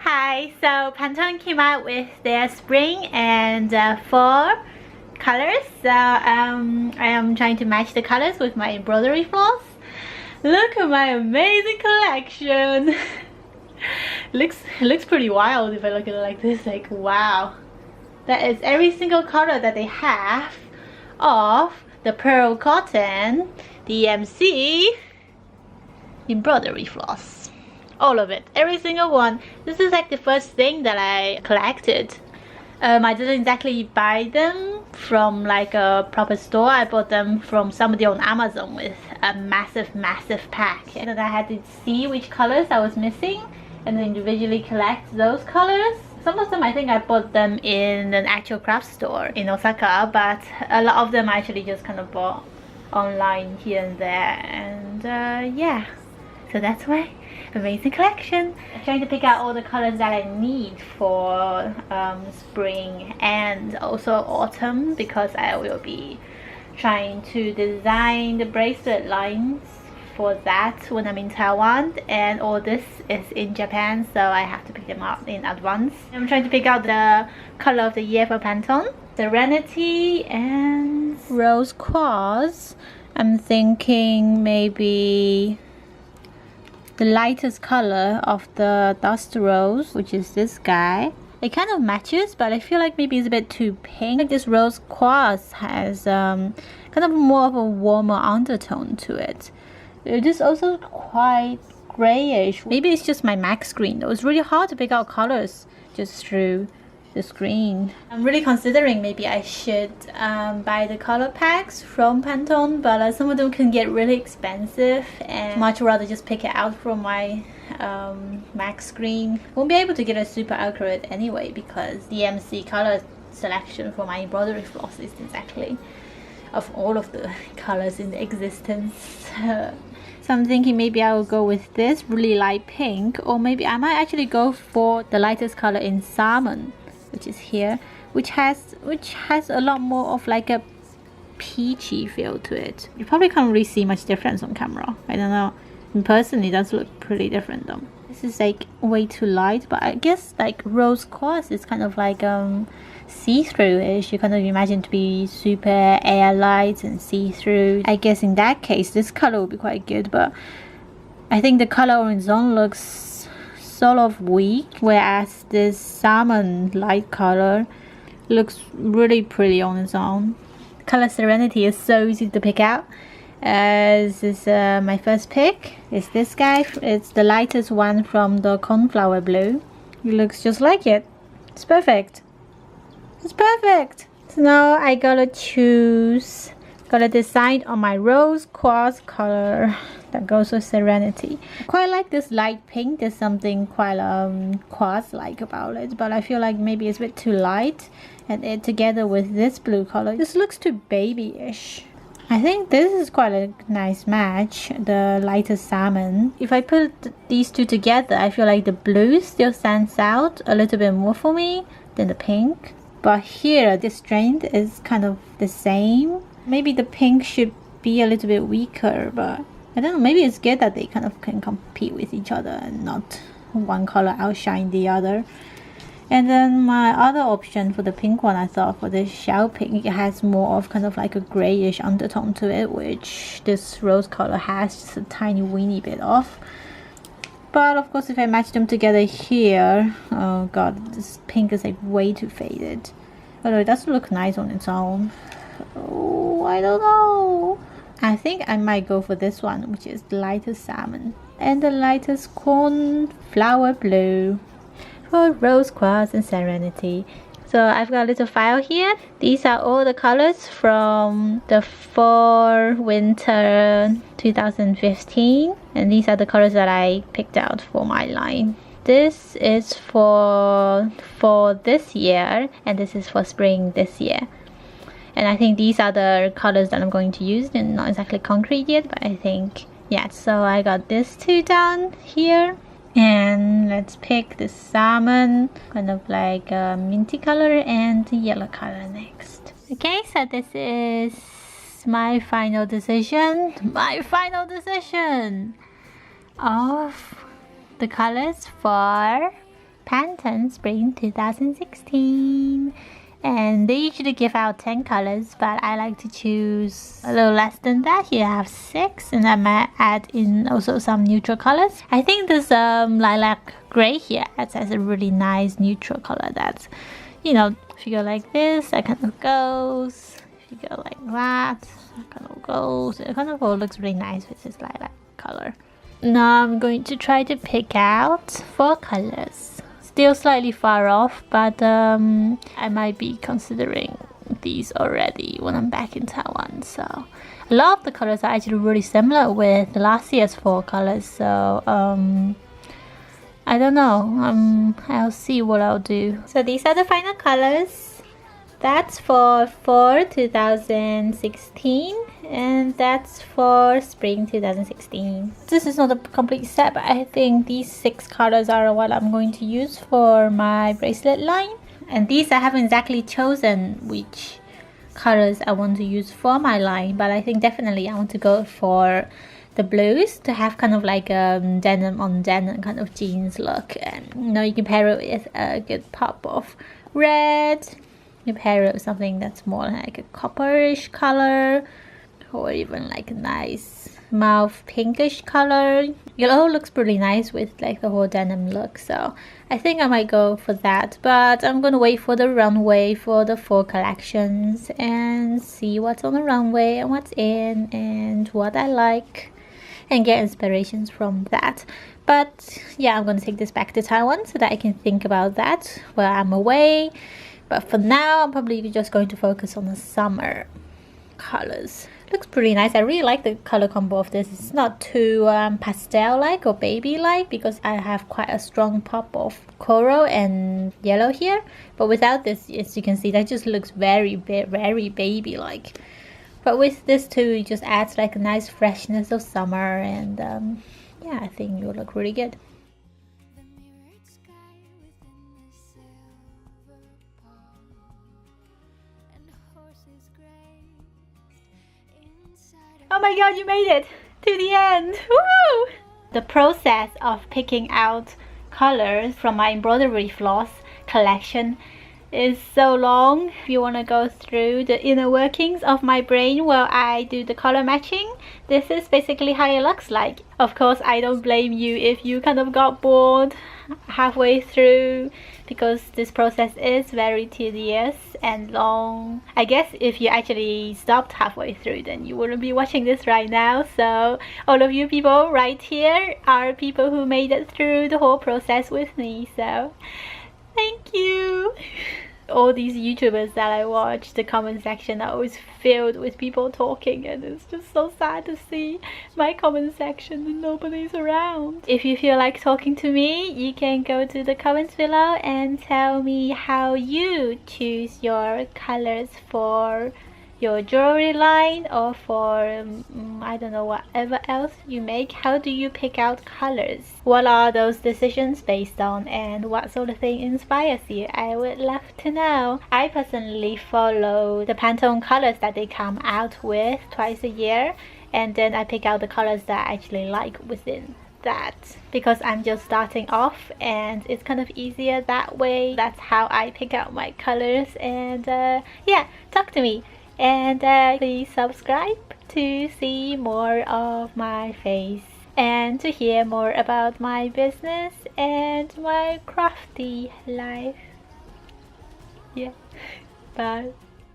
Hi, so Pantone came out with their spring and fall colors. So I am trying to match the colors with my embroidery floss. Look at my amazing collection. looks pretty wild if I look at it like this. Like, wow, that is every single color that they have of the pearl cotton DMC embroidery floss. All of it, every single one. This is like the first thing that I collected. I didn't exactly buy them from like a proper store. I bought them from somebody on Amazon with a massive pack, and then I had to see which colors I was missing and then individually collect those colors. Some of them I think I bought them in an actual craft store in Osaka, but a lot of them I actually just kind of bought online here and there. And yeah, so that's why amazing collection. I'm trying to pick out all the colors that I need for spring and also autumn, because I will be trying to design the bracelet lines for that when I'm in Taiwan, and all this is in Japan, so I have to pick them out in advance. I'm trying to pick out the color of the year for Pantone, Serenity and Rose Quartz. I'm thinking maybe the lightest color of the dust rose, which is this guy. It kind of matches, but I feel like maybe it's a bit too pink. Like this rose quartz has kind of more of a warmer undertone to it. It is also quite grayish. Maybe it's just my Mac screen though. It's really hard to pick out colors just through the screen. I'm really considering maybe I should buy the color packs from Pantone, but some of them can get really expensive, and much rather just pick it out from my Mac screen. Won't be able to get a super accurate anyway, because the DMC color selection for my embroidery floss is exactly of all of the colors in existence. So I'm thinking maybe I will go with this really light pink, or maybe I might actually go for the lightest color in Salmon, which is here, which has a lot more of like a peachy feel to it. You probably can't really see much difference on camera. I don't know. In person, it does look pretty different though. This is like way too light, but I guess like rose quartz is kind of like see-through-ish. You kind of imagine to be super air light and see-through. I guess in that case, this color will be quite good, but I think the color on its own looks sort of weak, whereas this salmon light color looks really pretty on its own. Color Serenity is so easy to pick out. This is my first pick. It's this guy. It's the lightest one from the cornflower blue. It looks just like it. It's perfect. It's perfect. So now I gotta decide on my rose quartz color that goes with Serenity. I quite like this light pink. There's something quite quartz-like about it, but I feel like maybe it's a bit too light, and it together with this blue color, this looks too babyish. I think this is quite a nice match, the lighter salmon. If I put these two together, I feel like the blue still stands out a little bit more for me than the pink. But here, the strength is kind of the same. Maybe the pink should be a little bit weaker, but I don't know, maybe it's good that they kind of can compete with each other and not one color outshine the other. And then my other option for the pink one, I thought for the shell pink, it has more of kind of like a grayish undertone to it, which this rose color has just a tiny weeny bit of. But of course, if I match them together here, oh god, this pink is like way too faded. Although it does look nice on its own. Oh, I don't know. I think I might go for this one, which is the lightest salmon and the lightest cornflower blue for Rose Quartz and Serenity. So I've got a little file here. These are all the colors from the fall winter 2015, and these are the colors that I picked out for my line. This is for this year, and this is for spring this year. And I think these are the colors that I'm going to use. They're not exactly concrete yet, but I think, yeah. So I got this two down here. And let's pick the salmon, kind of like a minty color, and the yellow color next. Okay, so this is my final decision. of the colors for Pantone Spring 2016. And they usually give out 10 colors, but I like to choose a little less than that. Here I have 6, and I might add in also some neutral colors. I think this lilac gray here adds as a really nice neutral color. That's, you know, if you go like this, that kind of goes. If you go like that, that kind of goes. It kind of all looks really nice with this lilac color. Now I'm going to try to pick out 4 colors. Still slightly far off, but I might be considering these already when I'm back in Taiwan. So a lot of the colors are actually really similar with last year's 4 colors. So I don't know. I'll see what I'll do. So these are the final colors. That's for fall 2016, and that's for spring 2016. This is not a complete set, but I think these 6 colors are what I'm going to use for my bracelet line. And these I haven't exactly chosen which colors I want to use for my line, but I think definitely I want to go for the blues to have kind of like a denim on denim kind of jeans look. And you know, you can pair it with a good pop of red. You pair it with something that's more like a copperish color, or even like a nice mauve pinkish color. Yellow looks pretty nice with like the whole denim look, so I think I might go for that. But I'm gonna wait for the runway for the 4 collections and see what's on the runway and what's in and what I like, and get inspirations from that. But yeah, I'm gonna take this back to Taiwan so that I can think about that while I'm away. But for now, I'm probably just going to focus on the summer colors. Looks pretty nice. I really like the color combo of this. It's not too pastel-like or baby-like, because I have quite a strong pop of coral and yellow here. But without this, as you can see, that just looks very baby-like. But with this too, it just adds like a nice freshness of summer, and yeah, I think it will look really good. Oh my god, you made it to the end! Woo! The process of picking out colors from my Embroidery Floss collection is so long. If you want to go through the inner workings of my brain while I do the color matching, this is basically how it looks like. Of course, I don't blame you if you kind of got bored halfway through, because this process is very tedious and long. I guess if you actually stopped halfway through, then you wouldn't be watching this right now. So all of you people right here are people who made it through the whole process with me, so thank you. All these YouTubers that I watch, the comment section are always filled with people talking, and it's just so sad to see my comment section and nobody's around. If you feel like talking to me, you can go to the comments below and tell me how you choose your colors for your jewelry line, or for I don't know, whatever else you make. How do you pick out colors? What are those decisions based on, and what sort of thing inspires you? I would love to know. I personally follow the Pantone colors that they come out with twice a year, and then I pick out the colors that I actually like within that, because I'm just starting off and it's kind of easier that way. That's how I pick out my colors. And yeah, talk to me. And please subscribe to see more of my face and to hear more about my business and my crafty life. Yeah, bye.